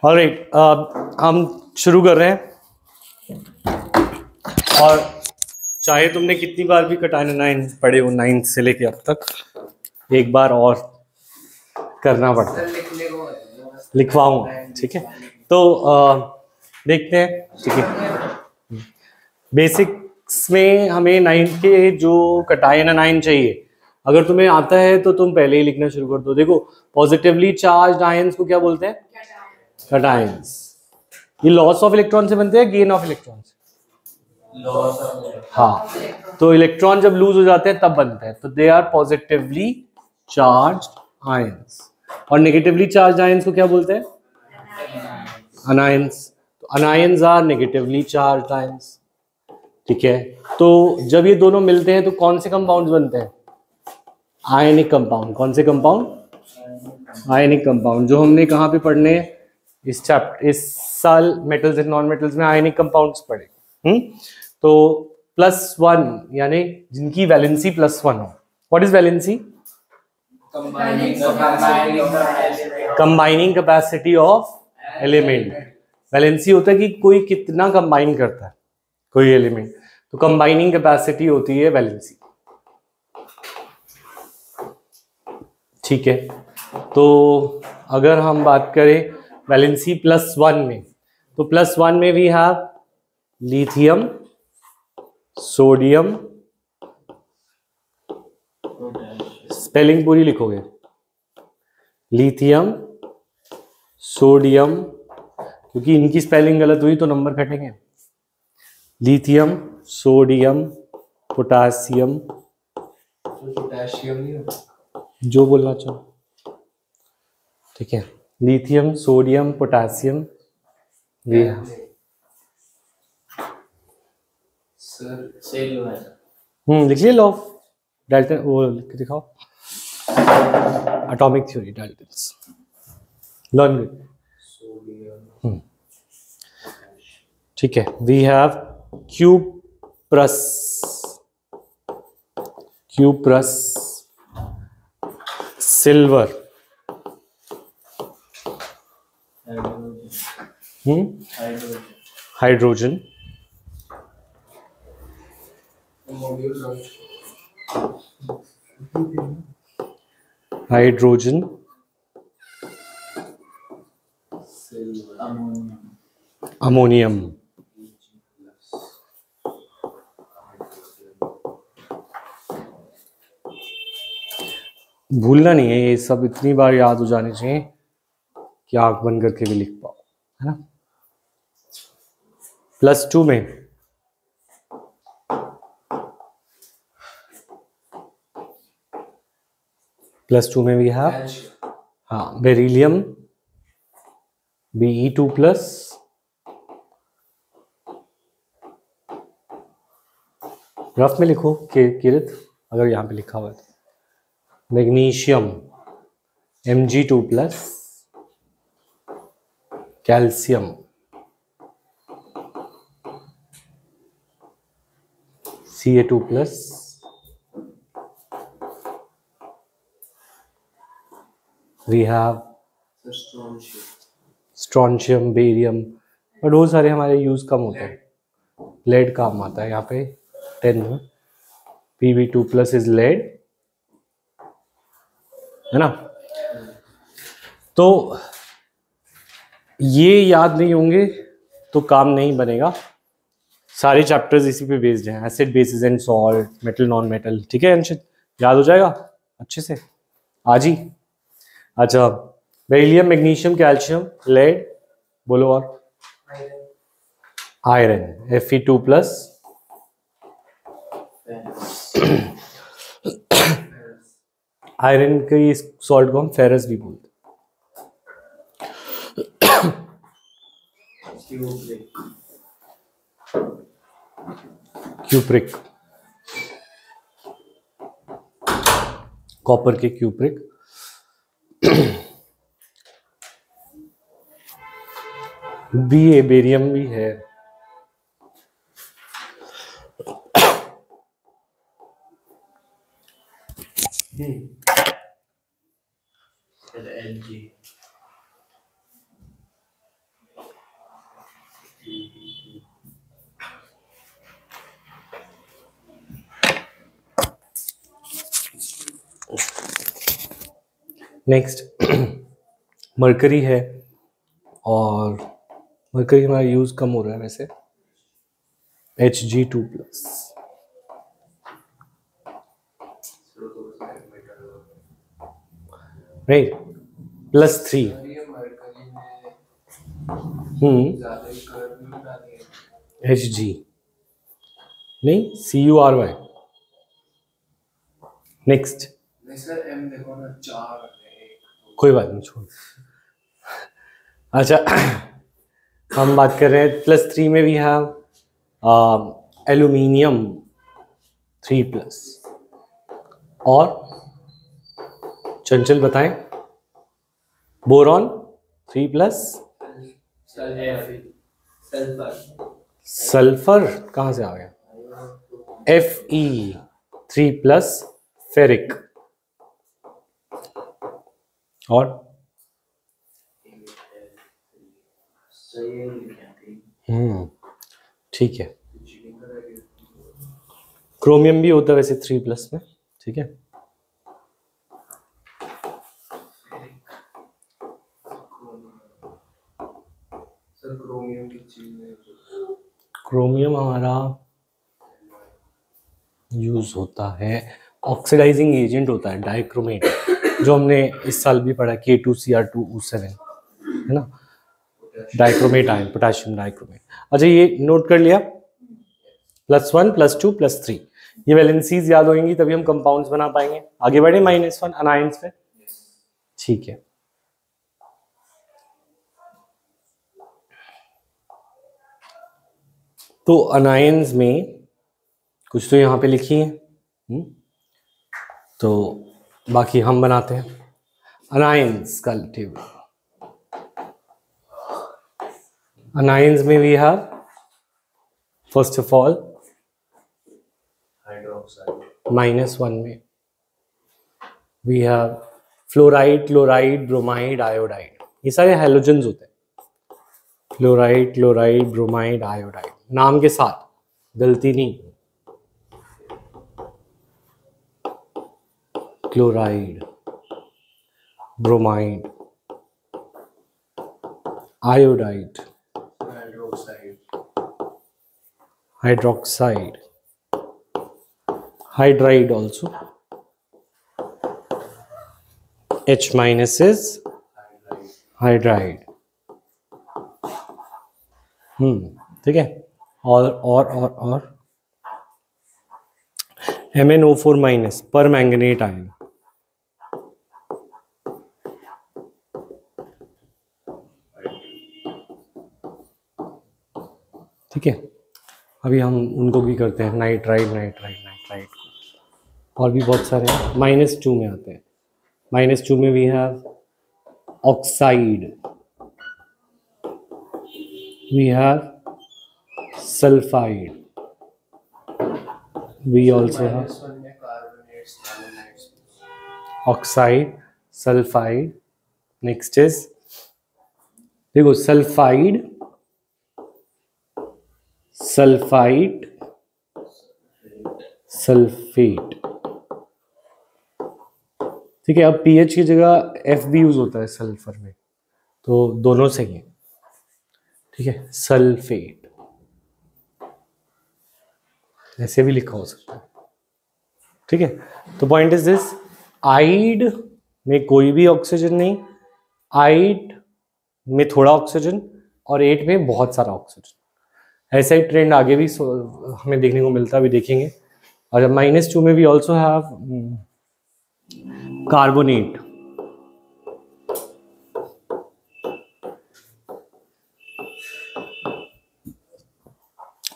Alright, हम शुरू कर रहे हैं। और चाहे तुमने कितनी बार भी कटाने 9 पढ़े हो, 9 से लेके अब तक, एक बार और करना पड़ता है, लिखवाऊंगा, ठीक है। तो देखते हैं, ठीक है। बेसिक्स में हमें 9 के जो कटाए ना 9 चाहिए, अगर तुम्हें आता है तो तुम पहले ही लिखना शुरू कर दो। देखो, पॉजिटिवली चार्ज आयंस को क्या बोलते हैं? कटायंस। ये लॉस ऑफ इलेक्ट्रॉन से बनते हैं, गेन ऑफ इलेक्ट्रॉन से? हाँ, तो इलेक्ट्रॉन जब लूज हो जाते हैं तब बनते हैं, तो they are positively charged ions. और नेगेटिवली चार्ज्ड आयंस को क्या बोलते हैं? अनायंस। तो anions are negatively charged ions, ठीक है। तो जब ये दोनों मिलते हैं तो कौन से कंपाउंड्स बनते हैं? Ionic compound. कौन से कंपाउंड? आयनिक कंपाउंड, जो हमने कहाँ पे पढ़ने हैं इस साल मेटल्स एंड नॉन मेटल्स में आयनिक कंपाउंड्स पढ़े। तो +1 यानी जिनकी वैलेंसी +1 हो। What is valency? Combining capacity of element. Valency होता है कि कोई कितना कंबाइन करता है कोई एलिमेंट, तो कंबाइनिंग कैपेसिटी होती है वैलेंसी, ठीक है। तो अगर हम बात करें वैलेंसी +1 में, तो +1 में we have lithium, sodium, spelling पूरी लिखोगे, लिथियम, सोडियम, क्योंकि इनकी स्पेलिंग गलत हुई तो नंबर कटेंगे। लिथियम, सोडियम, पोटासियम, जो बोलना चाहो, ठीक है। लिथियम, सोडियम, पोटासियम, लिख लिया लॉ ऑफ डाल्टन, वो लिख दिखाओ, एटॉमिक थ्योरी डाल्टन्स, लर्न, ठीक है। We have cuprous, silver, hydrogen, ammonium, भूलना नहीं है, ये सब इतनी बार याद हो जाने चाहिए कि आंख बंद करके भी लिख पाओ, है ना। +2 में वी हैव, हाँ, बेरिलियम, Be2+, रफ में लिखो किरित, अगर यहाँ पे लिखा हुआ है तो, magnesium, Mg2+, calcium, Ca2+, we have strontium, barium, but वो सारे हमारे यूज कम होते हैं। लेड काम आता है यहाँ पे 10 में, Pb2+ इज लेड, है ना। तो ये याद नहीं होंगे तो काम नहीं बनेगा। सारे चैप्टर्स इसी पे बेस्ड हैं, acid, basis and salt, metal, non metal, ठीक है अंशित, याद हो जाएगा अच्छे से आज ही। अच्छा, बेरिलियम, मैग्नीशियम, कैल्शियम, लेड, बोलो, और आयरन, Fe2+, आयरन के इस सॉल्ट को हम फेरस भी बोलते हैं। क्यूप्रिक, कॉपर के क्यूप्रिक, बी बेरियम भी है, नेक्स्ट मरकरी है, और मरकरी हमारा यूज कम हो रहा है वैसे, Hg2+, राइट, +3। Hg नहीं, CuRy। नेक्स्ट सर M देखो ना 4 कोई बात नहीं, छोड़। अच्छा हम बात कर रहे हैं +3 में भी है एल्यूमिनियम 3+, और चंचल बताएं, बोरॉन 3+, सल्फर कहाँ से आ गया, Fe3+, फेरिक, और ठीक है, क्रोमियम भी होता है वैसे 3+ में, ठीक है। क्रोमियम हमारा यूज होता है, ऑक्सीडाइजिंग एजेंट होता है, डाइक्रोमेट, जो हमने इस साल भी पढ़ा, K2Cr2O7 है ना, डाइक्रोमेट आयन, पोटेशियम डाइक्रोमेट। अच्छा ये नोट कर लिया, +1 +2 +3, ये वैलेंसीज याद होंगी तभी हम कंपाउंड्स बना पाएंगे। आगे बढ़े -1 अनायंस पे, ठीक है। तो अनायंस में कुछ तो यहाँ पे लिखी है, तो बाकी हम बनाते हैं अनायंस का टेबल। अनायंस में we have first of all -1 में we have fluoride, chloride, bromide, iodide, ये सारे हैलोजेंस होते हैं। फ्लोराइड, क्लोराइड, ब्रोमाइड, आयोडाइड, नाम के साथ, गलती नहीं। Chloride, bromide, iodide, hydroxide, hydride also, H- is hydride, ठीक है। और MnO4- पर मैंगनेट आयन, ठीक है। अभी हम उनको भी करते हैं, नाइट्राइड, नाइट्राइड, और भी बहुत सारे -2 में आते हैं। -2 में we have oxide, we have sulphide, we also have oxide, sulphide. Next is, देखो सल्फाइड, सल्फाइड, सल्फेट, ठीक है। अब पीएच की जगह F भी यूज होता है सल्फर में, तो दोनों सही है, ठीक है। सल्फेट ऐसे भी लिखा हो सकता है, ठीक है। तो पॉइंट इज दिस, आइड में कोई भी ऑक्सीजन नहीं, आइड में थोड़ा ऑक्सीजन, और 8 में बहुत सारा ऑक्सीजन। ऐसा ही ट्रेंड आगे भी हमें देखने को मिलता है, अभी देखेंगे। और -2 में वी ऑल्सो हैव कार्बोनेट,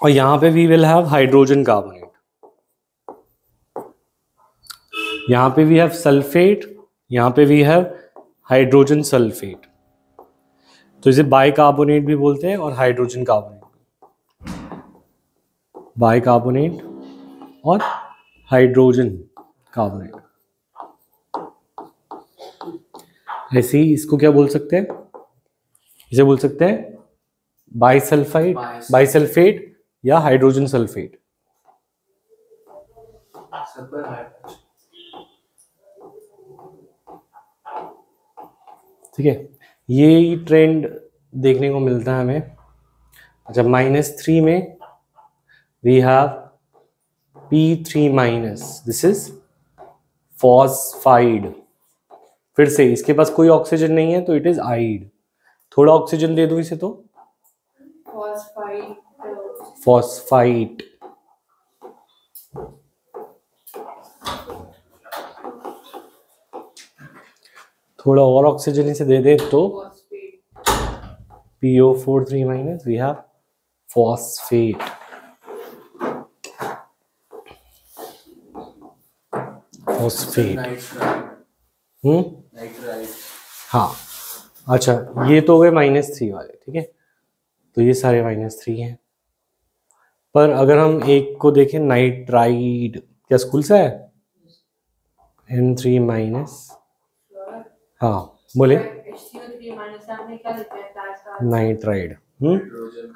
और यहां पे we will have hydrogen carbonate, यहां पे वी हैव सल्फेट, यहां पे वी हैव हाइड्रोजन सल्फेट। तो इसे बाइकार्बोनेट भी बोलते हैं और हाइड्रोजन कार्बोनेट, बाइकार्बोनेट और हाइड्रोजन कार्बोनेट। ऐसे ही इसको क्या बोल सकते हैं, इसे बोल सकते हैं बाइसल्फाइड, बाइसल्फेट या हाइड्रोजन सल्फेट? ठीक है, ये ट्रेंड देखने को मिलता है हमें। अच्छा, -3 में we have P3 minus, this is phosphide. फिर से इसके पास कोई ऑक्सीजन नहीं है तो इट इज आइड। थोड़ा ऑक्सीजन दे दूं इसे तो फॉस्फाइट। थोड़ा और ऑक्सीजन इसे दे दे तो PO4 3 minus, we have phosphate. Phosphate. हाँ, अच्छा ये तो हो गए -3 वाले। ठीक है, तो ये सारे -3 हैं। पर अगर हम एक को देखें, नाइट्राइड, क्या स्कूल से है? N3 minus. हाँ बोले। Nitride,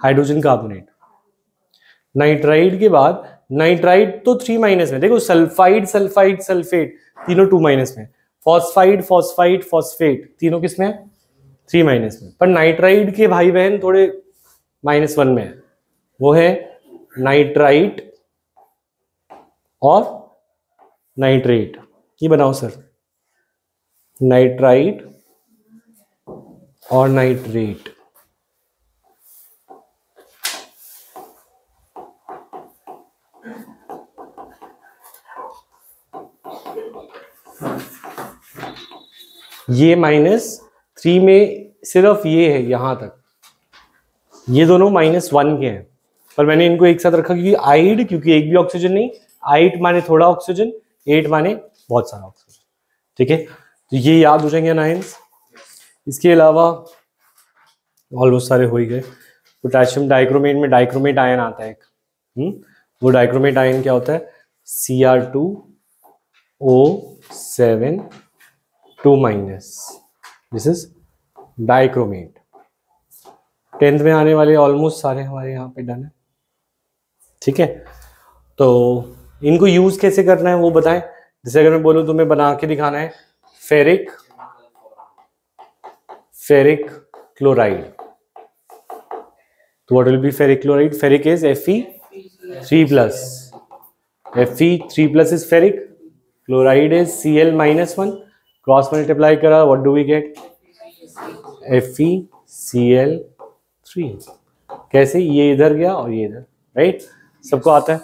hydrogen carbonate. नाइट्राइड के बाद नाइट्राइड तो 3 माइनस में। देखो, सल्फाइड सल्फाइड सल्फेट तीनों 2 माइनस में। फॉस्फाइड फॉस्फाइड फॉस्फेट तीनों किस में? 3 माइनस में। पर नाइट्राइड के भाई बहन थोड़े -1 में है। वो है नाइट्राइट और नाइट्रेट। ये बनाओ सर, नाइट्राइट और नाइट्रेट। ये -3 में सिर्फ ये है यहां तक, ये दोनों -1 के हैं। पर मैंने इनको एक साथ रखा क्योंकि आइड, क्योंकि एक भी ऑक्सीजन नहीं। आइट माने थोड़ा ऑक्सीजन, 8 माने बहुत सारा ऑक्सीजन। ठीक है, तो ये याद हो जाएंगे नाइन्स। इसके अलावा ऑलमोस्ट सारे हो ही गए। पोटेशियम डाइक्रोमेट में डाइक्रोमेट आयन आता है एक। वो डाइक्रोमेट आयन क्या होता है? Cr2O7 2 minus, this is dichromate. 10th में आने वाले ऑलमोस्ट सारे हमारे यहाँ पे डन है। ठीक है, तो इनको यूज कैसे करना है वो बताएं। जैसे अगर मैं बोलूं तुम्हें बना के दिखाना है फेरिक क्लोराइड, तो what will be ferric chloride? Ferric is Fe3+, Fe3+ is ferric, chloride is Cl-1, cross multiply करा, what do we get? FeCl3। कैसे? ये इधर गया और ये इधर, राइट? सबको आता है?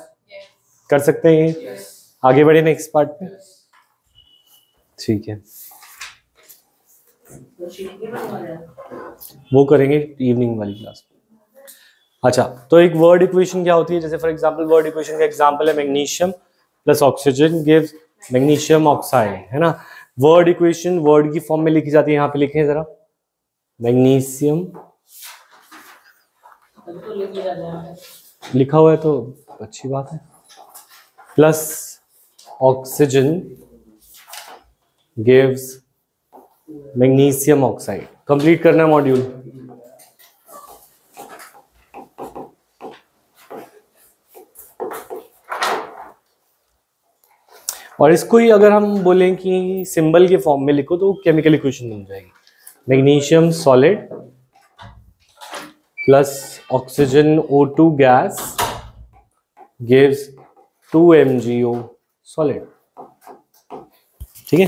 कर सकते हैं ये? आगे बढ़े नेक्स्ट पार्ट पे। ठीक है, वो करेंगे इवनिंग वाली क्लास में। अच्छा, तो एक वर्ड इक्वेशन क्या होती है? जैसे फॉर एग्जांपल वर्ड इक्वेशन का एग्जांपल है magnesium plus oxygen gives magnesium oxide, है ना। वर्ड इक्वेशन वर्ड की फॉर्म में लिखी जाती है। यहाँ पे लिखें जरा, मैग्नीशियम लिखा हुआ है तो अच्छी बात है, plus oxygen gives magnesium oxide. Complete करना मॉड्यूल। और इसको ही अगर हम बोलें कि सिंबल के फॉर्म में लिखो तो केमिकल इक्वेशन बन जाएगी। Magnesium solid plus oxygen O2 gas gives 2 MgO solid. ठीक है,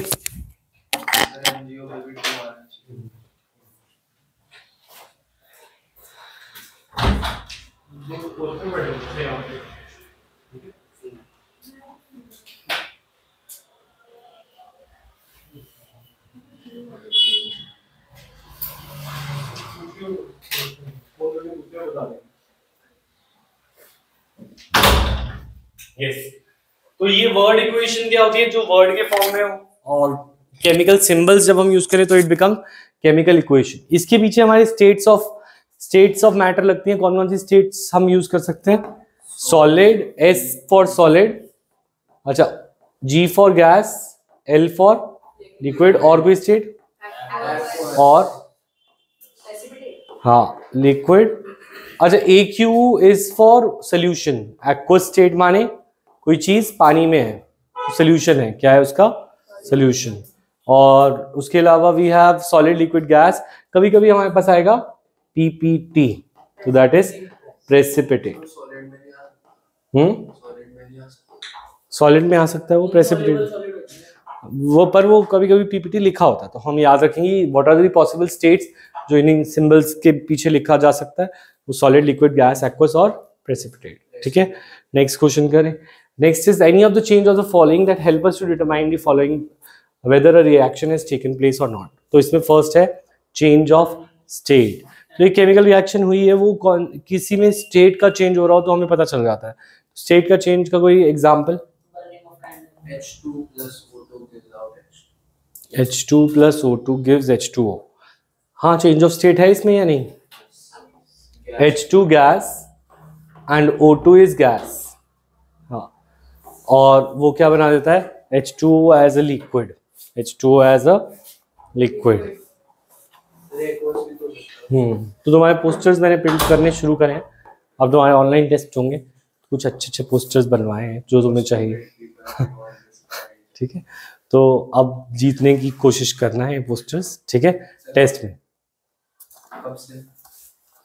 यस। तो ये वर्ड इक्वेशन क्या होती है? जो वर्ड के फॉर्म में हो, और केमिकल सिंबल्स जब हम यूज करें तो इट बिकम केमिकल इक्वेशन। इसके पीछे हमारे स्टेट्स ऑफ मैटर लगती हैं। कौन कौन सी स्टेट्स हम यूज कर सकते हैं? सॉलिड, S फॉर सॉलिड, अच्छा G for gas, L for liquid, और कोई स्टेट? और हाँ, लिक्विड अच्छा, AQ is for solution. Aqueous state माने कोई चीज पानी में है, सोल्यूशन है, क्या है उसका? सोल्यूशन। और उसके अलावा we have solid liquid gas. कभी कभी हमारे पास आएगा PPT, तो दैट इज प्रेसिपिटेट। सॉलिड में आ सकता है वो प्रेसिपिटेट, वो पर वो कभी कभी PPT लिखा होता है, तो हम याद रखेंगे what are the possible states जो इन सिंबल्स के पीछे लिखा जा सकता है, वो सॉलिड, लिक्विड, गैस, एक्वस और प्रेसिपिटेट। ठीक है, नेक्स्ट क्वेश्चन करें। Next is any of the change of the following that help us to determine the following whether a reaction has taken place or not. तो इसमें first है change of state. तो एक chemical reaction हुई है, वो किसी में स्टेट का चेंज हो रहा हो तो हमें पता चल जाता है। स्टेट का चेंज का कोई example? H2 plus O2 gives out H2. H2 plus O2 gives H2O। हाँ, चेंज ऑफ स्टेट है इसमें या नहीं? H2 gas and O2 is gas. हाँ, और वो क्या बना देता है? H2O as a liquid, H2O as a liquid. तो तुम्हारे पोस्टर्स मैंने प्रिंट करने शुरू करे हैं, अब तुम्हारे ऑनलाइन टेस्ट होंगे, कुछ अच्छे अच्छे पोस्टर्स बनवाए हैं जो तुम्हें चाहिए। ठीक है, तो अब जीतने की कोशिश करना है पोस्टर्स, ठीक है, टेस्ट में। कब से?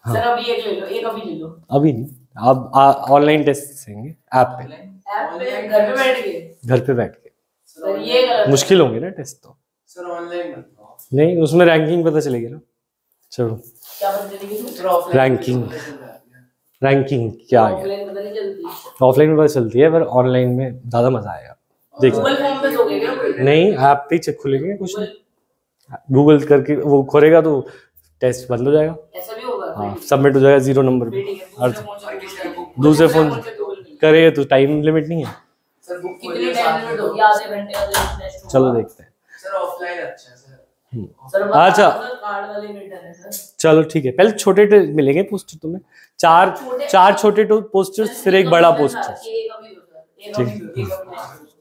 हाँ। सर अभी एक ले लो, एक अभी ले लो। अभी नहीं, अब ऑनलाइन टेस्ट देंगे ऐप पे, ऐप पे घर पे बैठ के। घर पे बैठ के। सर ये गलत है। मुश्किल होंगे ना टेस्ट तो। सर ऑनलाइन बताओ। नहीं, उसमें रैंकिंग पता चलेगी ना। चलो, क्या पता चलेगी? सर ऑफलाइन रैंकिंग, रैंकिंग क्या है? ऑफलाइन पता नहीं चलती। ऑफलाइन में पता चलती है, पर ऑनलाइन में ज़्यादा मजा आएगा। देख, गूगल फॉर्म पे दोगे क्या कोई? नहीं, ऐप पे ही चेक खुलेंगे, कुछ नहीं, गूगल करके वो खोलेगा तो टेस्ट बंद हो जाएगा। ऐसा भी होगा? हाँ, सबमिट हो जाएगा 0 नंबर पे। ठीक है, अर्थ दूसरे दूसरे फोन करेगा तो टाइम लिमिट नहीं है। सर बुक कितनी टाइम लिमिट होगी? आधे घंटे का टेस्ट। चलो देखते हैं। सर ऑफलाइन अच्छा है सर। सर अच्छा। कार्ड वाले मीटर है सर। चलो ठीक है, पहले छोटे मिलेंगे पोस्टर तुम्हें, चार छोटे पोस्टर्स, फिर एक बड़ा पोस्टर।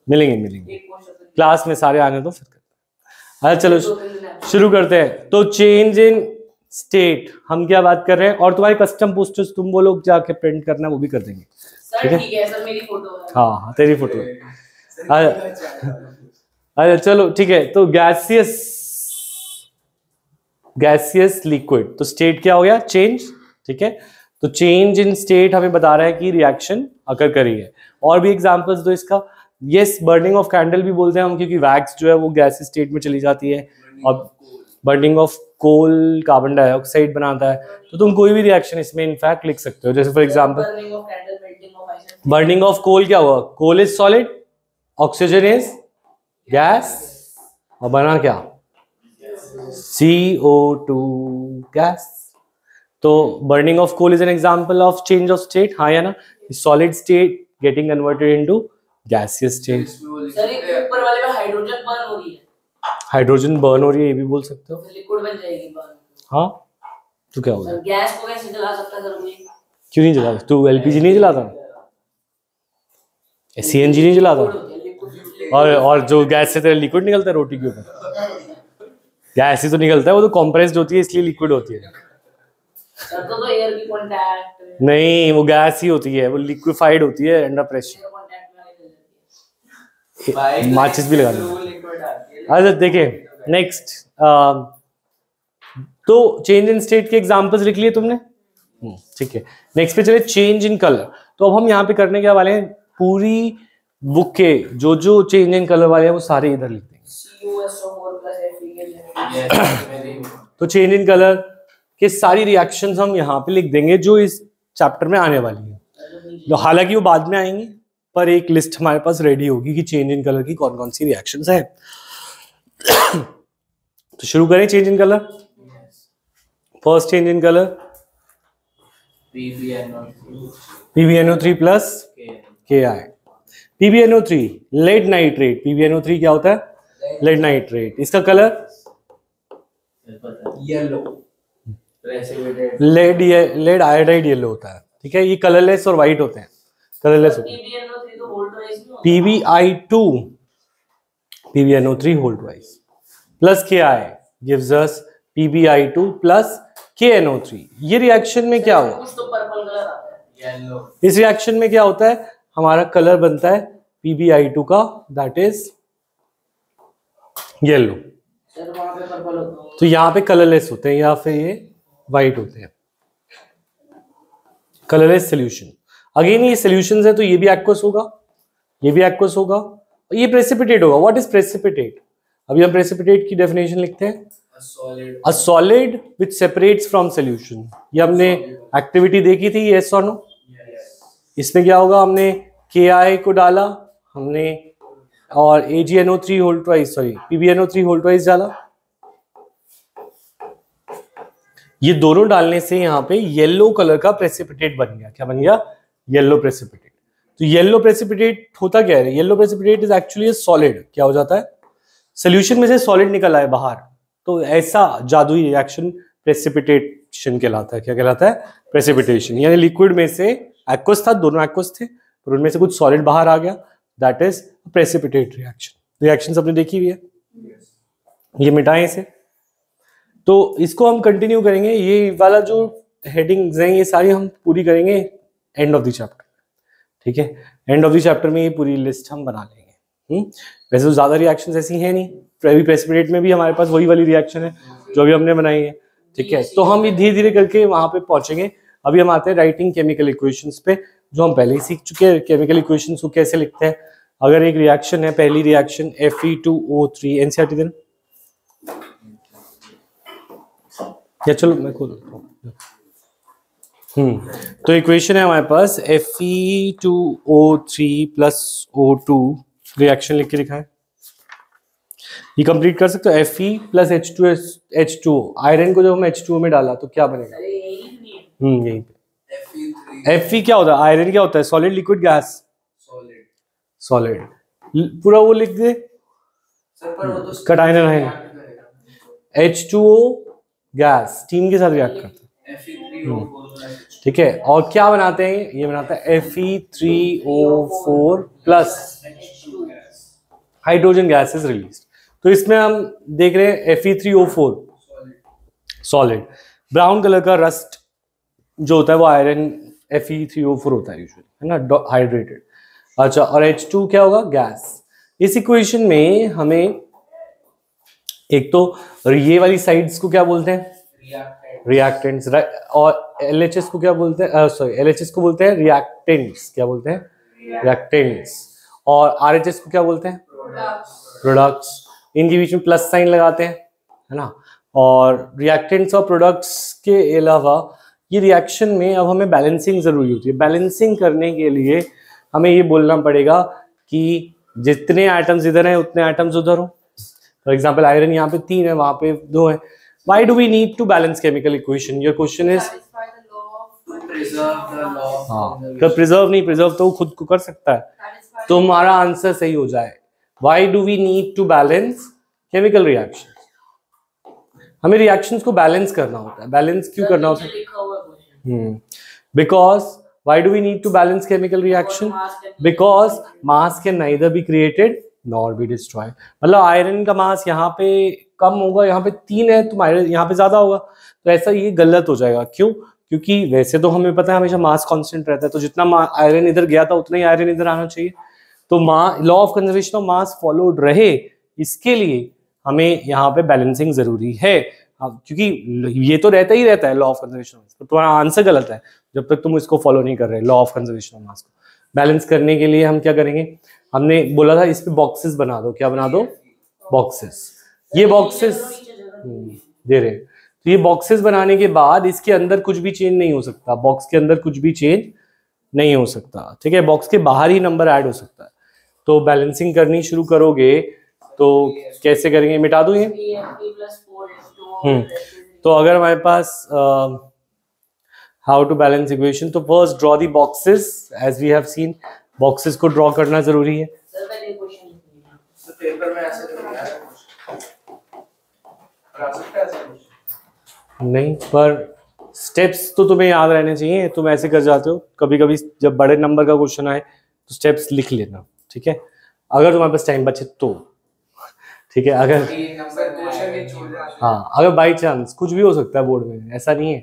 मिलेंगे मिलेंगे, क्लास में सारे आने तो फिर करते हैं। अच्छा चलो शुरू करते हैं। तो चेंज इन स्टेट हम क्या बात कर रहे हैं, और तुम्हारे कस्टम पोस्टर्स तुम वो लोग जाके प्रिंट करना, वो भी कर देंगे। सर ठीक है सर, मेरी फोटो है। हाँ हाँ, तेरी फोटो है। अच्छा चलो ठीक है। तो गैसियस लिक्विड, तो स्टेट क्या हो गया? चेंज। ठीक है, तो चेंज इन स्टेट हमें बता रहा है कि रिएक्शन अकर करी है। और भी एग्जांपल्स दो इसका। यस, बर्निंग ऑफ कैंडल भी बोलते हैं हम, क्योंकि वैक्स जो है वो गैसियस स्टेट में चली जाती है, और burning of coal carbon dioxide बनाता है। तो तुम कोई भी रिएक्शन इसमें इनफैक्ट लिख सकते हो, जैसे for example burning of coal क्या हुआ? Coal is solid, oxygen is gas, और बना क्या? CO2 gas. तो burning of coal is an example of change of state, हाँ या ना? Solid state getting converted into gaseous state. Sir ये ऊपर वाले में हाइड्रोजन बर्न हो रही है, हाइड्रोजन बर्न हो रही है, ये भी बोल सकते हो। लिक्विड बन जाएगी बर्न। हाँ, तो क्या होगा? सर गैस को कैसे जला सकता है सर कोई? क्यों नहीं जला? तू LPG नहीं जलाता, CNG नहीं जलाता, और जो गैस से तेरा लिक्विड निकलता है रोटी के ऊपर, गैस ही तो निकलता है, वो तो कंप्रेस्ड होती है इसलिए लिक्विड होती है। सर तो एयर की कांटेक्ट नहीं, वो गैस ही होती है, वो लिक्विफाइड होती है अंडर प्रेशर। माचिस भी लगा दो। अच्छा देखिए नेक्स्ट, तो चेंज इन स्टेट के एग्जांपल्स लिख लिए तुमने, ठीक है। नेक्स्ट पे चले, चेंज इन कलर। तो अब हम यहाँ पे करने क्या वाले हैं, पूरी बुक के जो जो चेंज इन कलर वाले हैं वो सारे इधर लिख देंगे। तो चेंज इन कलर के सारी रिएक्शंस हम यहाँ पे लिख देंगे जो इस चैप्टर में आने वाली है। तो हालांकि वो बाद में आएंगी, पर एक लिस्ट हमारे पास रेडी होगी कि चेंज इन कलर की कौन कौन सी रिएक्शंस हैं। तो शुरू करें change in colour. First change in colour PbNO3 plus Ki। PbNO3 lead nitrate. PbNO3 क्या होता है? Lead nitrate. इसका colour yellow, lead iodide yellow होता है, ठीक है। ये कलरलेस और व्हाइट होते हैं, कलरलेस होते हैं। PbNO3 whole twice plus Ki gives us PbI2 plus KNO3। ये रिएक्शन में क्या हुआ? कुछ तो पर्पल कलर आता है। येलो। इस रिएक्शन में क्या होता है? हमारा कलर बनता है PbI2 का, दैट इज येलो। सर वहां पे पर्पल होता है। तो यहाँ पे कलरलेस होते हैं या फिर ये वाइट होते हैं, कलरलेस सोल्यूशन। अगेन ये सोल्यूशंस है तो ये भी एक्वस होगा, ये भी एक्वस होगा, और ये प्रेसिपिटेट होगा। What is precipitate? अभी हम प्रेसिपिटेट की डेफिनेशन लिखते हैं, a solid which separates from solution. ये हमने एक्टिविटी देखी थी, यस और नो। इसमें क्या होगा? हमने KI को डाला हमने और AgNO3 whole twice, sorry PbNO3 whole twice डाला। ये दोनों डालने से यहाँ पे येलो कलर का प्रेसिपिटेट बन गया। क्या बन गया? Yellow precipitate. तो येलो प्रेसिपिटेट होता क्या है? Yellow precipitate is actually solid. क्या हो जाता है? सोल्यूशन में से सॉलिड निकल आए बाहर, तो ऐसा जादुई रिएक्शन प्रेसिपिटेशन कहलाता है। क्या कहलाता है? प्रेसिपिटेशन। यानी लिक्विड में से एक्वस था, दोनों एक्वस थे, पर उनमें से कुछ सॉलिड बाहर आ गया, that is precipitate reaction. Reaction सबने देखी हुई है, ये मिटाएं इसे। तो इसको हम कंटिन्यू करेंगे, ये वाला जो हेडिंग्स हैं ये सारी हम पूरी करेंगे एंड ऑफ द चैप्टर। ठीक है, एंड ऑफ द चैप्टर में ये पूरी लिस्ट हम बना लेंगे। वैसे तो ज्यादा रिएक्शंस ऐसी हैं नहीं, प्रेसिपिटेट में भी हमारे पास वही वाली रिएक्शन है जो अभी हमने बनाई है। ठीक है, तो हम ये धीरे धीरे करके वहां पे पहुंचेंगे। अभी हम आते हैं राइटिंग केमिकल इक्वेशंस पे, जो हम पहले ही सीख चुके हैं। केमिकल इक्वेशंस को कैसे लिखते हैं? अगर एक रिएक्शन है, पहली रिएक्शन Fe2O3, एनसीईआरटी देना या चलो मैं खोल देता हूँ। तो इक्वेशन है हमारे पास Fe2O3 प्लस O2, रिएक्शन लिख के लिखा है। ये कंप्लीट कर सकते हो। Fe प्लस H2O, आयरन को जब हम H2O में डाला तो क्या बनेगा? यही पे Fe क्या होता है? आयरन क्या होता है? Solid, liquid, gas? सॉलिड। पूरा वो लिख दे, cation ion. H2O gas steam के साथ रिएक्ट करता है। ठीक है, और क्या बनाते हैं? ये बनाता है Fe3O4 plus hydrogen gas is release. तो इसमें हम देख रहे हैं Fe3O4 सॉलिड, ब्राउन कलर का रस्ट जो होता है वो आयरन Fe3O4 होता है यूजुअली, है ना, हाइड्रेटेड। अच्छा, और H2 क्या होगा? गैस। इस इक्वेशन में हमें एक तो ये वाली साइड्स को क्या बोलते हैं? रिएक्टेंट्स। और LHS को क्या बोलते हैं? सॉरी, LHS को बोलते हैं रिएक्टेंट्स। क्या बोलते हैं? रिएक्टेंट्स। और RHS को क्या बोलते हैं? प्रोडक्ट्स। इनके बीच में प्लस साइन लगाते हैं, है ना। और रिएक्टेंट्स और प्रोडक्ट्स के अलावा ये रिएक्शन में अब हमें बैलेंसिंग जरूरी होती है। बैलेंसिंग करने के लिए हमें ये बोलना पड़ेगा कि जितने एटम्स इधर हैं उतने एटम्स उधर हो। फॉर एग्जाम्पल आयरन यहाँ पे 3 है, वहां पे 2 है। Why do we need to balance chemical equation? Your question is? हाँ, प्रिजर्व नहीं, प्रिजर्व तो खुद को कर सकता है, तो हमारा आंसर सही हो जाए। Why do we need to balance chemical reactions? हमें रिएक्शंस को बैलेंस करना होता है। बैलेंस क्यों करना होता है? Because why do we need to balance chemical reaction? Because mass can neither be created nor be destroyed. मतलब आयरन का मास यहाँ पे कम होगा, यहाँ पे 3 है तो आयरन यहाँ पे ज्यादा होगा, तो ऐसा ये गलत हो जाएगा। क्यों? क्योंकि वैसे तो हमें पता है हमेशा मास कांस्टेंट रहता है, तो जितना आयरन इधर गया था उतना ही आयरन इधर आना चाहिए। तो law of conservation of mass followed रहे, इसके लिए हमें यहाँ पे बैलेंसिंग जरूरी है। क्योंकि ये तो रहता ही रहता है law of conservation of mass, तो तुम्हारा आंसर गलत है जब तक तुम इसको फॉलो नहीं कर रहे। Law of conservation of mass को बैलेंस करने के लिए हम क्या करेंगे? हमने बोला था इस पे बॉक्सेस बना दो। क्या बना दो? बॉक्सेस। ये बॉक्सेस दे रहे, तो ये बॉक्सेस बनाने के बाद इसके अंदर कुछ भी चेंज नहीं हो सकता। बॉक्स के अंदर कुछ भी चेंज नहीं हो सकता, ठीक है। बॉक्स के बाहर ही नंबर ऐड हो सकता है। तो बैलेंसिंग करनी शुरू करोगे तो कैसे करेंगे? मिटा दूं ये। तो अगर हमारे पास हाउ टू बैलेंस इक्वेशन, तो first draw the boxes as we have seen. Boxes को ड्रॉ करना जरूरी है। पेपर में ऐसे नहीं, पर स्टेप्स तो तुम्हें याद रहने चाहिए। तुम ऐसे कर जाते हो कभी कभी, जब बड़े नंबर का क्वेश्चन आए तो स्टेप्स लिख लेना, ठीक है, अगर तुम्हारे पास टाइम बचे तो, ठीक है। अगर हाँ, अगर बाई चांस कुछ भी हो सकता है बोर्ड में, ऐसा नहीं है,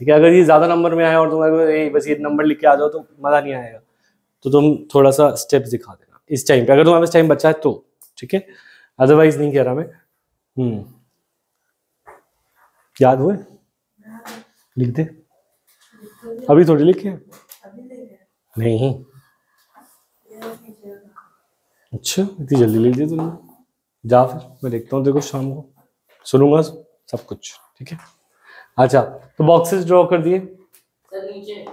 ठीक है। अगर ये ज्यादा नंबर में आया और तुम्हारे को बस ये नंबर लिख के आ जाओ तो मजा नहीं आएगा, तो तुम थोड़ा सा स्टेप्स दिखा देना इस टाइम पे, अगर तुम्हारे पास टाइम बचा है तो, ठीक है, अदरवाइज नहीं कह रहा मैं। याद हुए? लिख दे, अभी थोड़ी लिखे नहीं। अच्छा, इतनी जल्दी लिख दी तुमने, जा फिर मैं देखता हूँ, देखो शाम को सुनूंगा सब कुछ, ठीक है। अच्छा, तो बॉक्सेस ड्रॉ कर दिए। सर नीचे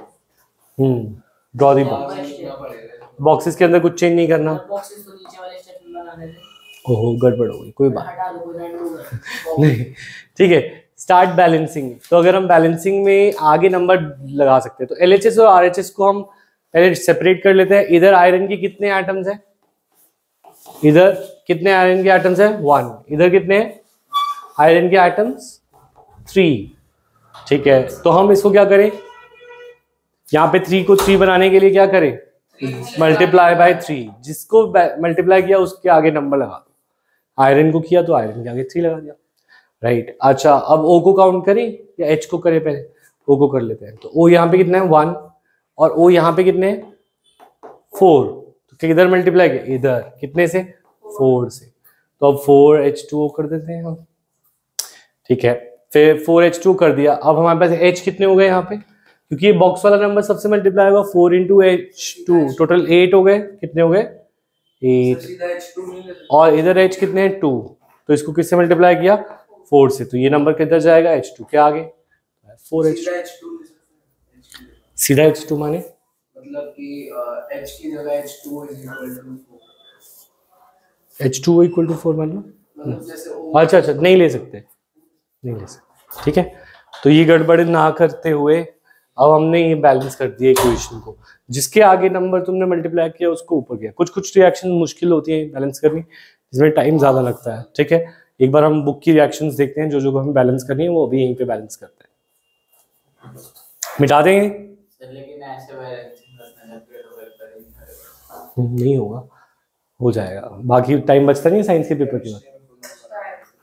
ड्रॉ दी बॉक्सेस के अंदर कुछ चेंज नहीं करना। बॉक्सेस तो नीचे वाले स्टेप में लगाने थे। ओहो, गड़बड़ हो गई, कोई बात हटा दो, कोई रैंडम नहीं, ठीक है। स्टार्ट बैलेंसिंग, तो अगर हम बैलेंसिंग में आगे नंबर लगा सकते हैं, तो LHS और RHS को हम पहले सेपरेट कर लेते हैं। इधर आयरन के कितने एटम्स हैं? इधर कितने आयरन के एटम्स हैं? 1। इधर कितने आयरन के एटम्स? 3, ठीक है। तो हम इसको क्या करें, यहाँ पे 3 को 3 बनाने के लिए क्या करें? Multiply by 3। जिसको मल्टीप्लाई किया उसके आगे नंबर लगा दो, आयरन को किया तो आयरन के आगे 3 लगा दिया, राइट। अच्छा, अब O को काउंट करें या H को करें? पहले O को कर लेते हैं। तो O यहाँ पे कितना है? 1, और O यहाँ पे कितने हैं? 4। तो किधर मल्टीप्लाई किया? इधर, कितने से? 4 से। तो अब 4H2O कर देते हैं हम, ठीक है। फिर 4H2 कर दिया। अब हमारे पास H कितने हो गए यहाँ पे, क्योंकि ये बॉक्स वाला नंबर सबसे मल्टीप्लाई होगा। 4 × H2, टोटल 8 हो गए। कितने हो गए? 8। और इधर H कितने हैं? 2। तो इसको किससे मल्टीप्लाई किया? 4 से। तो ये नंबर किधर जाएगा? H2 के आगे। 4H2 सीधा H2 माने मतलब कि H की जगह H2 is equal to 4। H2O equal to 4 मतलब जैसे अच्छा, नहीं ले सकते, नहीं ले सकते, ठीक है। तो ये गड़बड़ ना करते हुए अब हमने ये बैलेंस कर दिया इक्वेशन को। जिसके आगे नंबर तुमने मल्टीप्लाई किया उसको ऊपर किया। कुछ रिएक्शन मुश्किल होती है बैलेंस करनी, जिसमें टाइम ज्यादा लगता है, ठीक है। एक बार हम बुक की रिएक्शंस देखते हैं, जो हम बैलेंस करनी है वो अभी यहीं पे बैलेंस करते हैं। मिटा देंगे, लेकिन ऐसे नहीं होगा, हो जाएगा। बाकी टाइम बचता नहीं है साइंस के पेपर के बाद,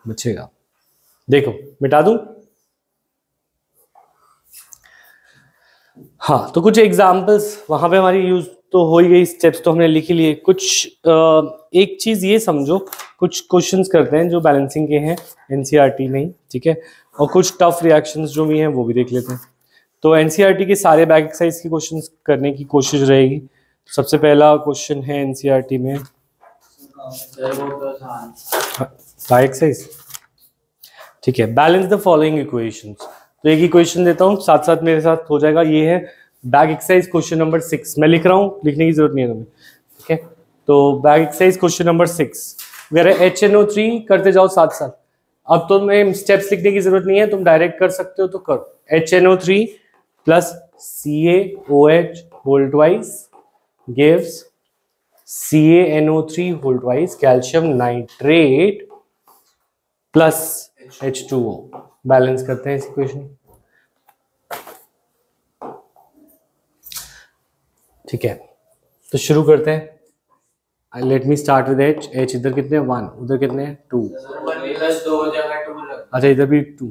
बचेगा। देखो मिटा दूं। हाँ, तो कुछ एग्जांपल्स वहां पे हमारी यूज तो हो ही गई, स्टेप्स तो हमने लिख ही लिए। कुछ एक चीज ये समझो, कुछ क्वेश्चंस करते हैं जो बैलेंसिंग के हैं NCERT में ही, ठीक है। और कुछ टफ रिएक्शंस जो भी हैं वो भी देख लेते हैं। तो NCERT के सारे बैक एक्सरसाइज की क्वेश्चंस करने की कोशिश रहेगी। सबसे पहला क्वेश्चन है NCERT में बैक एक्सरसाइज, ठीक है। Balance the following equations. तो एक इक्वेशन देता हूँ, साथ साथ मेरे साथ हो जाएगा। ये है बैक एक्सरसाइज क्वेश्चन नंबर 6। मैं लिख रहा हूँ, लिखने की जरूरत नहीं है तुम्हें, ठीक है। तो बैक एक्सरसाइज क्वेश्चन नंबर 6 वगैरह HNO3 करते जाओ साथ साथ। अब तो मैं स्टेप्स लिखने की जरूरत नहीं है, तुम डायरेक्ट कर सकते हो तो करो। HNO3 plus CaOH whole twice gives CaNO3 whole twice calcium nitrate plus H2O। Balance करते हैं इस इक्वेशन, ठीक है। तो शुरू करते हैं। Let me start with H इधर कितने हैं? 1, उधर कितने हैं? 2। 1 + 2 जगह 2 लगा। अच्छा, इधर भी 2,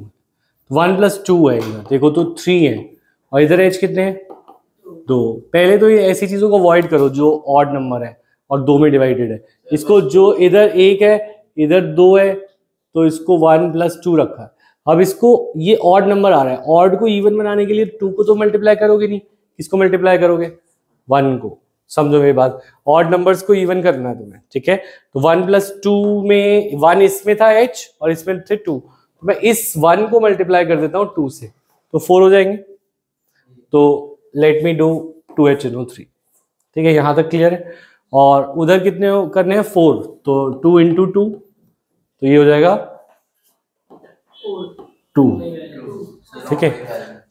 1 + 2 है इधर, देखो तो 3 है। और इधर H कितने हैं? 2। पहले तो ये ऐसी चीजों को अवॉइड करो जो ऑड नंबर है और 2 में डिवाइडेड है। इसको जो इधर 1 है, इधर 2 है, तो इसको 1 + 2 रखा है। अब इसको, ये ऑड नंबर आ रहा है, ऑड को इवन बनाने के लिए 2 को तो मल्टीप्लाई करोगे नहीं, किसको मल्टीप्लाई करोगे? 1 को। समझो मेरी बात, ऑड नंबर्स को इवन करना है तुम्हें, ठीक है। तो 1 + 2 में 1 इसमें था H और इसमें थे 2, तो मैं इस 1 को मल्टीप्लाई कर देता हूँ 2 से, तो 4 हो जाएंगे। तो लेट मी डू 2HNO3, ठीक है। यहाँ तक क्लियर है। और उधर कितने करने हैं? 4, तो 2 × 2, तो ये हो जाएगा 2, ठीक है।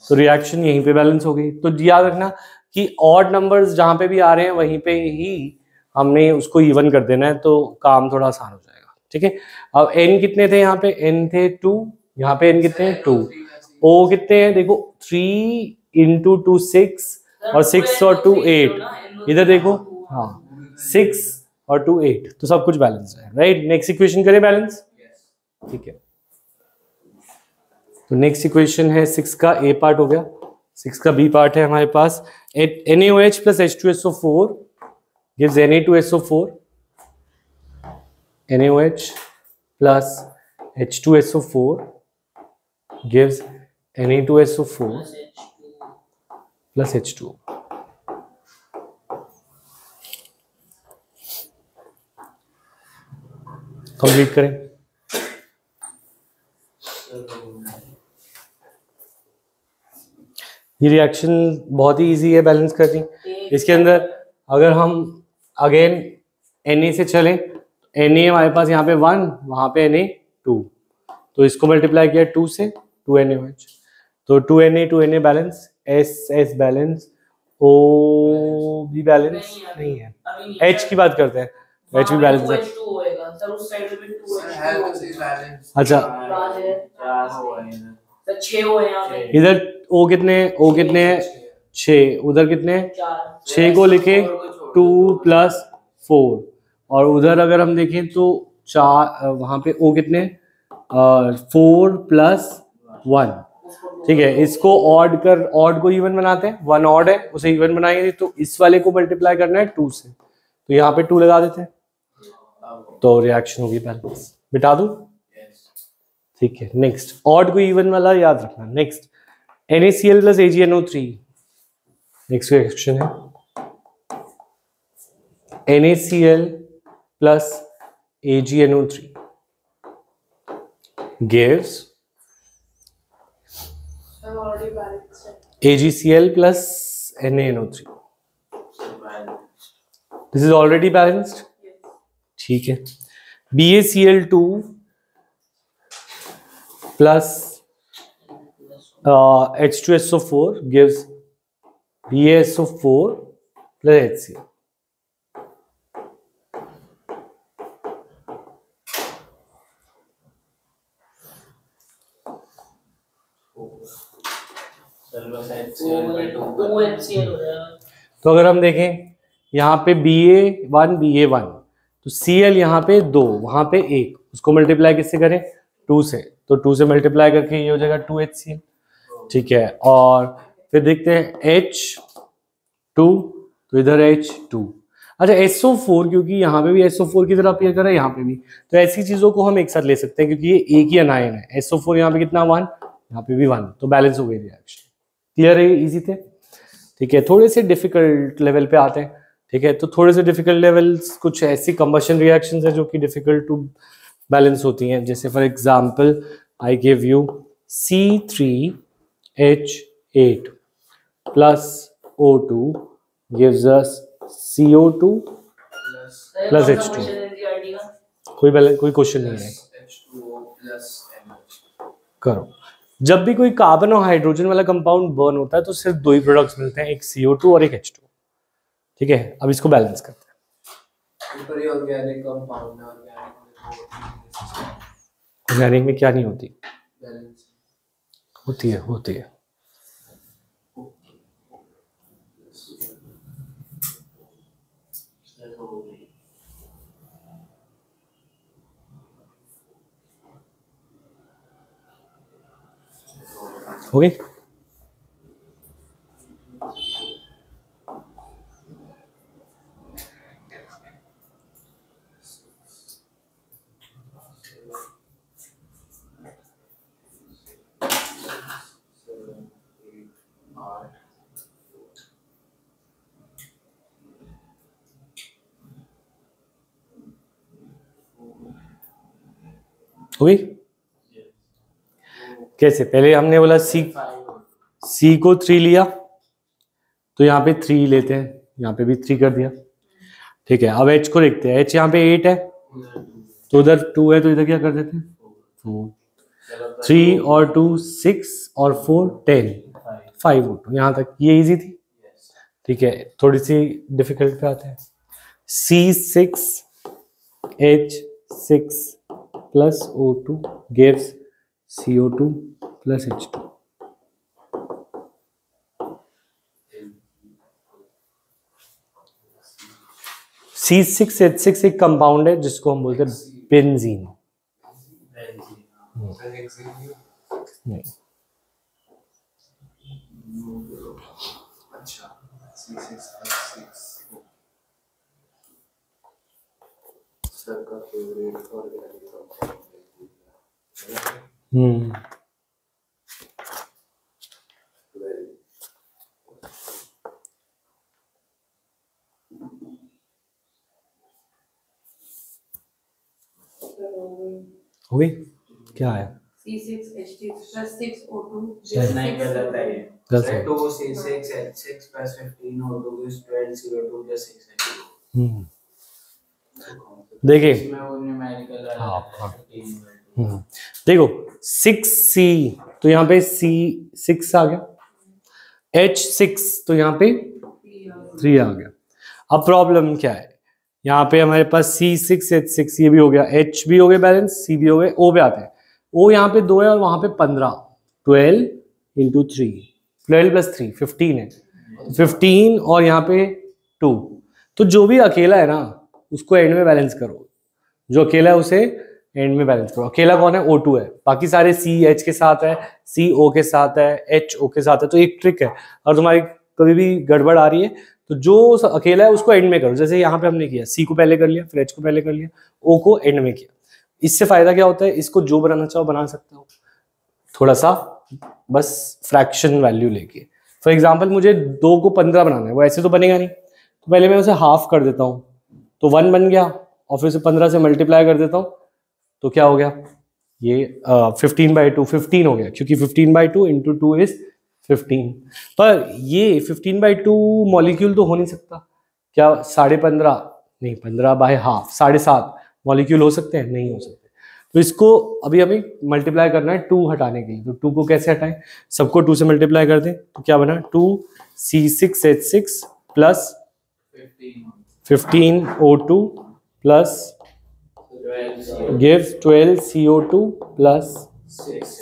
तो रिएक्शन यहीं पे बैलेंस हो गई। तो याद रखना कि ऑड नंबर्स जहां पे भी आ रहे हैं वहीं पे ही हमने उसको इवन कर देना है, तो काम थोड़ा आसान हो जाएगा, ठीक है। अब n कितने थे? यहाँ पे n थे 2, यहाँ पे n कितने हैं? 2। O कितने हैं? देखो 3 × 2 6, और 6 और 2 8। इधर देखो, हाँ 6 और 2 8, तो सब कुछ बैलेंस है, राइट। नेक्स्ट इक्वेशन करें बैलेंस, ठीक है। तो नेक्स्ट इक्वेशन है 6 का ए पार्ट हो गया, 6 का बी पार्ट है हमारे पास। NaOH plus H2SO4 gives Na2SO4, NaOH plus H2SO4 gives Na2SO4 plus H2O. Complete करें। ये रिएक्शन बहुत ही इजी है बैलेंस करनी। इसके अंदर अगर हम अगेन Na से चलें, Na हमारे पास यहाँ पे 1, वहाँ पे Na 2, तो इसको मल्टीप्लाई किया 2 से, 2 NaOH, तो 2 Na 2 Na balance, S balance, O भी बैलेंस नहीं है। H की बात करते हैं, H भी बैलेंस है। सर उस साइड पे 2 है वैसे ही बैलेंस। अच्छा, 6 हो यहाँ पे, इधर O कितने हैं? 6, उधर कितने हैं? 6 को लिखे 2 + 4, और उधर अगर हम देखें तो 4, वहाँ पे O कितने? 4 + 1। ठीक है, इसको ऑड को इवन बनाते हैं, 1 ऑड है उसे इवन बनाएंगे, तो इस वाले को मल्टीप्लाई करना है 2 से, तो यहाँ पे 2 लगा देते हैं, तो रिएक्शन होगी बैलेंस। बिठा दूं? ठीक है, नेक्स्ट ऑड को इवन वाला याद रखना। Next NaCl plus AgNO3, next reaction है NaCl plus AgNO3 gives AgCl plus NaNO3. This is already balanced. ठीक है, BaCl2 plus H2SO4 gives BaSO4 plus HCl. तो अगर हम देखें यहाँ पे Ba1 Ba1, तो Cl यहाँ पे 2, वहां पे 1, उसको मल्टीप्लाई किससे करें? 2 से, तो 2 से मल्टीप्लाई करके ये हो जाएगा 2HCl। ठीक है, और फिर देखते हैं H2, तो इधर H2। अच्छा, SO4, क्योंकि यहाँ पे भी SO4 की तरह अपीयर कर रहा है, यहाँ पे भी, तो ऐसी चीजों को हम एक साथ ले सकते हैं, क्योंकि ये एक ही अनायन है। SO4 यहाँ पे कितना? 1, यहाँ पे भी 1, तो बैलेंस हो गई रिएक्शन। क्लियर है? इजी थे। ठीक है, थोड़े से डिफिकल्ट लेवल पे आते हैं। ठीक है, तो थोड़े से डिफिकल्ट लेवल्स, कुछ ऐसी कंबशन रिएक्शंस है जो कि डिफिकल्ट टू बैलेंस होती हैं, जैसे for example I give you C3H8 plus O2 gives us CO2 plus H2। कोई क्वेश्चन नहीं है, करो। जब भी कोई कार्बन और हाइड्रोजन वाला कंपाउंड बर्न होता है तो सिर्फ 2 ही प्रोडक्ट्स मिलते हैं, एक CO2 और एक H2। ठीक है, अब इसको बैलेंस करते हैं। ऑर्गेनिक में क्या नहीं होती? होती है। ओके, हुई कैसे? पहले हमने बोला C को 3 लिया, तो यहाँ पे 3 लेते हैं, यहाँ पे भी 3 कर दिया। ठीक है, अब H को देखते हैं। H यहाँ पे 8 है, तो उधर 2 है, तो इधर क्या कर देते हैं? 4, 3 और 2 6 और 4 10, 5 2। यहाँ तक ये इजी थी। ठीक है, थोड़ी सी डिफिकल्ट पे आते हैं। C6H6 plus O2 gives CO2 plus H2। C6H6 एक कंपाउंड है जिसको हम बोलते हैं बेंजीन। नहीं, सर का फेवरेट ऑर्गेनिक हो गई क्या है? C6H6+6O2 नहीं गलत है ये। गलत है। 2C6H6 + 15O2 gives 12CO2 + 6H2। देखिए इसमें वो न्यूमेरिकल हाँ हाँ देखो 6C तो यहाँ पे C6 आ गया, H6 तो यहाँ पे 3 आ गया। अब प्रॉब्लम क्या है, यहाँ पे हमारे पास C6H6 ये भी हो गया, H भी हो गया बैलेंस, C भी हो गए, O पे आते हैं। O यहाँ पे 2 है और वहां पे 15, 12 × 3, 12 + 3 15 है, 15 और यहाँ पे 2। तो जो भी अकेला है ना उसको एंड में बैलेंस करो, जो अकेला है उसे एंड में बैलेंस करो। अकेला कौन है? O2 है, बाकी सारे C H के साथ है, C O के साथ है, H O के साथ है। तो एक ट्रिक है, और तुम्हारी कभी भी गड़बड़ आ रही है तो जो अकेला है उसको एंड में करो। जैसे यहाँ पे हमने किया, C को पहले कर लिया, फिर H को पहले कर लिया, O को एंड में किया। इससे फायदा क्या होता है, इसको जो बनाना चाहो बना सकते हो, थोड़ा सा बस फ्रैक्शन वैल्यू लेके। फॉर एग्जाम्पल मुझे 2 को 15 बनाना है, वो ऐसे तो बनेगा नहीं, तो पहले मैं उसे हाफ कर देता हूँ तो 1 बन गया, और फिर उसे 15 से मल्टीप्लाई कर देता हूँ तो क्या हो गया, ये 15/2 15 हो गया, क्योंकि 15/2 × 2 = 15। पर ये 15/2 मॉलिक्यूल तो हो नहीं सकता, क्या 15.5 नहीं 15/½ 7.5 मॉलिक्यूल हो सकते हैं? नहीं हो सकते। तो इसको अभी हमें मल्टीप्लाई करना है 2 हटाने के लिए। तो 2 को कैसे हटाएं, सबको 2 से मल्टीप्लाई कर दें तो क्या बना, 2C6H6 + 15O2 + gives 12CO2 +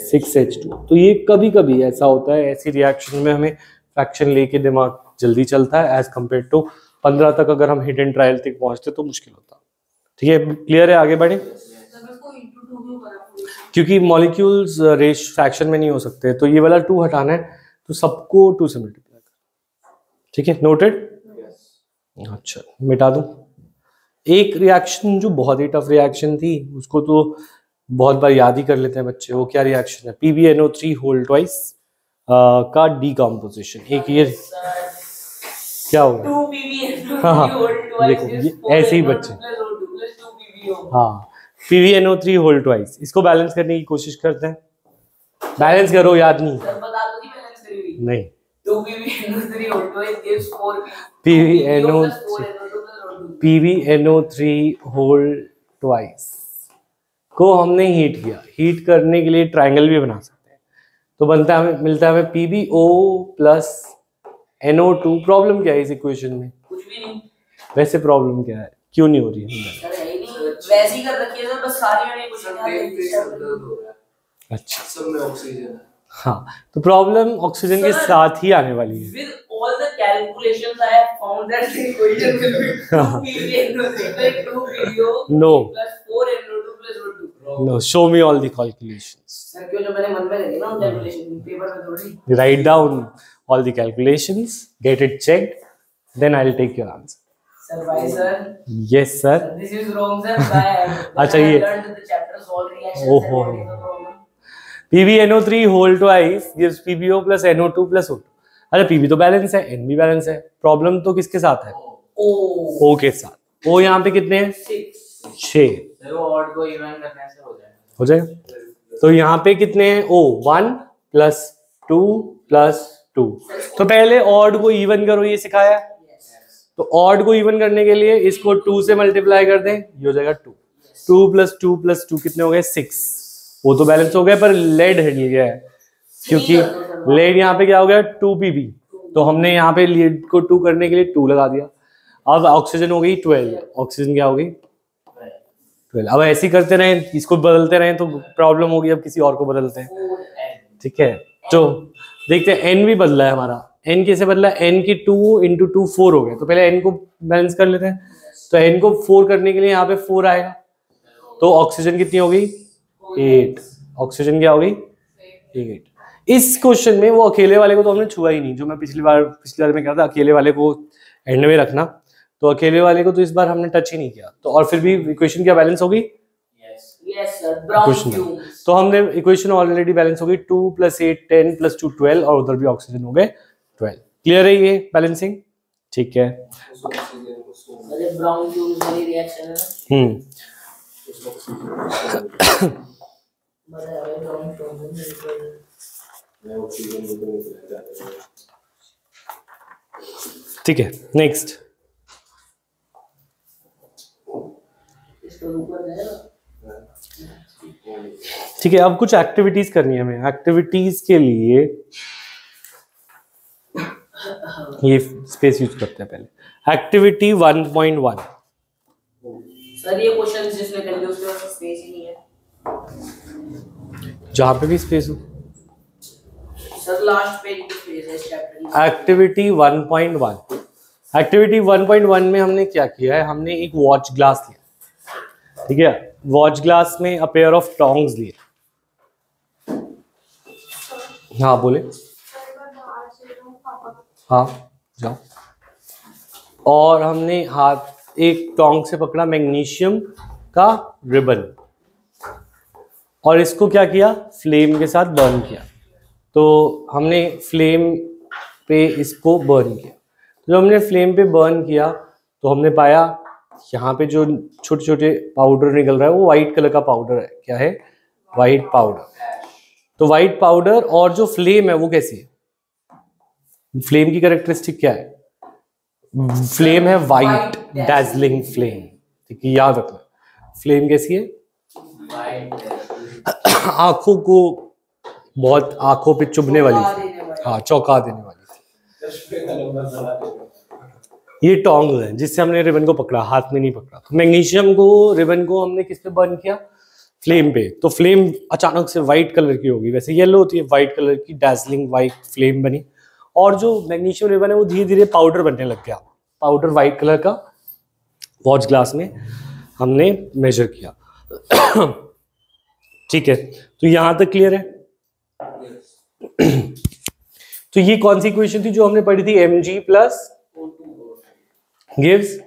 6H2। तो ये कभी कभी ऐसा होता है, ऐसी रिएक्शन में हमें फ्रैक्शन लेके दिमाग जल्दी चलता है, एज कम्पेयर टू 15 तक अगर हम हिडन ट्रायल तक पहुंचते तो मुश्किल होता। ठीक है, क्लियर है? आगे बढ़े, क्योंकि मॉलिक्यूल्स रेश फ्रैक्शन में नहीं हो सकते, तो ये वाला 2 हटाना है, तो सबको 2 से मल्टीप्लाई कर। ठीक है, नोटेड? अच्छा, मिटा दूं। एक रिएक्शन जो बहुत ही टफ रिएक्शन थी, उसको तो बहुत बार याद ही कर लेते हैं बच्चे, वो क्या रिएक्शन है, PbNO3 होल ट्वाइस का डीकम्पोजिशन। एक ये क्या होगा, 2PbNO3 हाँ whole twice देखो is ये ऐसे ही 4NO2 बच्चे, + O2 + 2PbO। हाँ PbNO3 होल ट्वाइस, इसको बैलेंस करने की कोशिश करते हैं। बैलेंस करो, याद नहीं? सर बता दो कि बैलेंस करी हुई। नहीं, 2PbNO3 whole twice gives 4PbO PbNO + 4NO2 + O2। PbNO3 whole twice को हमने हीट किया, हीट करने के लिए ट्रायंगल भी बना सकते हैं, तो बनता है हमें, मिलता है हमें PbO + NO2। प्रॉब्लम क्या है इस इक्वेशन में? कुछ भी नहीं वैसे प्रॉब्लम क्या है, क्यों नहीं हो रही है? सर, है ही नहीं, वैसे ही कर रखी है सर, बस सारी मैंने कुछ सब नहीं देख के सब दर्द हो रहा है। अच्छा, सब में ऑक्सीजन है। हाँ, तो प्रॉब्लम ऑक्सीजन के Sir, साथ ही आने वाली है। with all the calculations I have found that the equation will be 2PbNO3 + 2PbO No. + 4NO2 + O2। No, show me all the calculations. Sir क्यों, जो मैंने मन में लगी ना कैलकुलेशन पेपर में थोड़ी। Write down all the calculations, get it checked, then I'll take your answer. Sir why sir? Yes, sir. This is wrong sir, why? अच्छा, I have ये- learned the chapter solve reactions ओहो। and what is the problem? PbNO3 whole twice gives PbO + NO2 + O2। अच्छा, Pb तो balance है, N भी balance है, problem तो किसके साथ है? Oh, O के साथ। O यहाँ पे कितने हैं? 6। 6 सर वो ऑड को इवन करने से हो जाएगा। हो जाएगा। तो यहाँ पे कितने हैं? O 1 + 2 + 2। तो पहले ऑड को इवन करो, ये सिखाया है। तो ऑड को इवन करने के लिए इसको 2 से मल्टीप्लाई कर दें, ये हो जाएगा 2। 2 + 2 + 2 कितने हो गए? 6। वो तो बैलेंस हो गया, पर लेड हिल गया है, क्योंकि लेड यहाँ पे क्या हो गया? 2Pb। तो हमने यहाँ पे लीड को 2 करने के लिए 2 लगा दिया। अब ऑक्सीजन हो गई 12, ऑक्सीजन क्या हो गई? 12। अब ऐसे ही करते रहे, इसको बदलते रहे तो प्रॉब्लम होगी, अब किसी और को बदलते हैं। 4N। ठीक है, तो देखते हैं, n भी बदला है हमारा। n कैसे बदला? n की 2 × 2 4 हो गया, तो पहले n को बैलेंस कर लेते हैं। तो n को 4 करने के लिए यहाँ पे 4 आएगा, तो ऑक्सीजन कितनी हो गई? 8। ऑक्सीजन क्या हो गई? 8। इस क्वेश्चन में वो अकेले वाले को तो हमने छुआ ही नहीं, जो मैं पिछली बार में कहा था अकेले वाले को एंड में रखना, तो अकेले वाले को तो इस बार हमने टच ही नहीं किया। तो और फिर भी इक्वेशन क्या बैलेंस होगी? Yes sir, brown equation fumes. तो हमने इक्वेशन ऑलरेडी बैलेंस होगी 2 + 8 10 + 2 12 और उधर भी ऑक्सीजन हो गए 12। क्लियर है ये बैलेंसिंग? ठीक है। अरे brown fumes वाली रिएक्शन है ना। बराबर brown fumes ठीक है, नेक्स्ट। इसको ऊपर जाएगा। ठीक है, अब कुछ एक्टिविटीज करनी है हमें। एक्टिविटीज के लिए ये स्पेस यूज करते हैं पहले। एक्टिविटी 1.1। सर ये क्वेश्चन जिसने कर लिया उसके पास स्पेस ही नहीं है। जहां पे भी स्पेस हो। सर लास्ट पेज पे स्पेस है इस चैप्टर की। एक्टिविटी 1.1। एक्टिविटी 1.1 में हमने क्या किया है? हमने एक वॉच ग्लास लिया, ठीक है। वॉच ग्लास में अ पेयर ऑफ टोंग्स लिए। हाँ बोले। हाँ जाओ। और हमने हाथ एक टोंग से पकड़ा मैग्नीशियम का रिबन और इसको क्या किया? फ्लेम के साथ बर्न किया। तो हमने फ्लेम पे इसको बर्न किया। तो जब हमने फ्लेम पे बर्न किया तो हमने पाया यहाँ पे जो छोटे छोटे पाउडर निकल रहा है वो वाइट कलर का पाउडर है। क्या है? White powder. तो वाइट पाउडर और जो फ्लेम है वो कैसी है? फ्लेम की कैरेक्टरिस्टिक क्या है? फ्लेम है वाइट डैजलिंग फ्लेम, ठीक है, याद रखना। फ्लेम कैसी है? आंखों को बहुत आंखों पे चुभने वाली, हाँ चौंका देने वाली। ये टोंग है जिससे हमने रिबन को पकड़ा, हाथ में नहीं पकड़ा। तो मैग्नीशियम को रिबन को हमने किस पे बर्न किया? फ्लेम पे। तो फ्लेम अचानक से वाइट कलर की होगी, वैसे येलो होती है, वाइट कलर की डैजलिंग वाइट फ्लेम बनी। और जो मैग्नीशियम रिबन है वो धीरे धीरे पाउडर बनने लग गया। पाउडर वाइट कलर का वॉच ग्लास में हमने मेजर किया। ठीक है, तो यहां तक क्लियर है? तो ये कौन सी इक्वेशन थी जो हमने पढ़ी थी? mg plus gives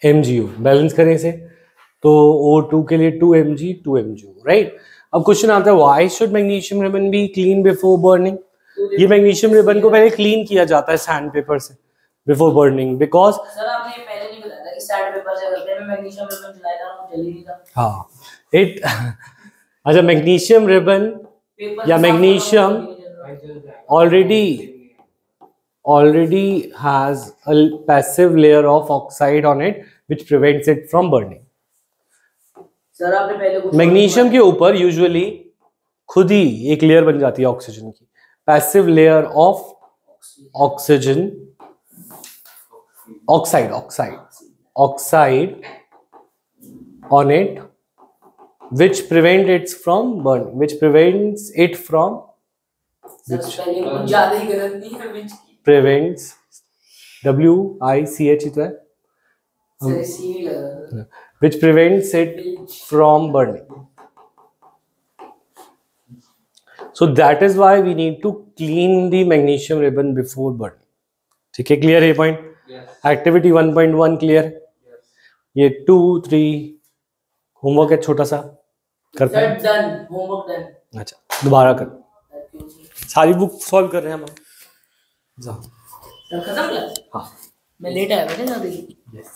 mgO। Balance करें इसे तो O2 के लिए 2mg 2mgO, राइट। अब क्वेश्चन आता है why should magnesium ribbon be clean before burning? ये मैग्नीशियम रिबन को पहले क्लीन किया जाता है सैंड पेपर से बिफोर बर्निंग, बिकॉज सर आपने ये पहले नहीं बताया था कि सैंड पेपर से करते हैं। मैं मैग्नीशियम रिबन जलाया था वो जल ही नहीं था। हाँ इट अच्छा मैग्नीशियम रिबन या magnesium already has a passive layer of oxide on it which prevents it from burning. Sir आपने पहले कुछ मैग्नीशियम के ऊपर यूजुअली खुद ही एक लेयर बन जाती है ऑक्सीजन की, passive layer of oxygen oxide on it which prevents it from burning, which prevents it from ज्यादा ही गलत नहीं है which prevents WICH ही तो है, सर सी नहीं लगा, which prevents it from burning. So that is why we need to clean the magnesium ribbon before burning. ठीक है, क्लियर है पॉइंट? Activity 1.1 clear? ये 2 3 होमवर्क है छोटा सा, करते हैं। Done, homework done. अच्छा दोबारा कर, सारी बुक सॉल्व कर रहे हैं हम। खत्म क्लास? हाँ मैं लेट आया था क्या? यस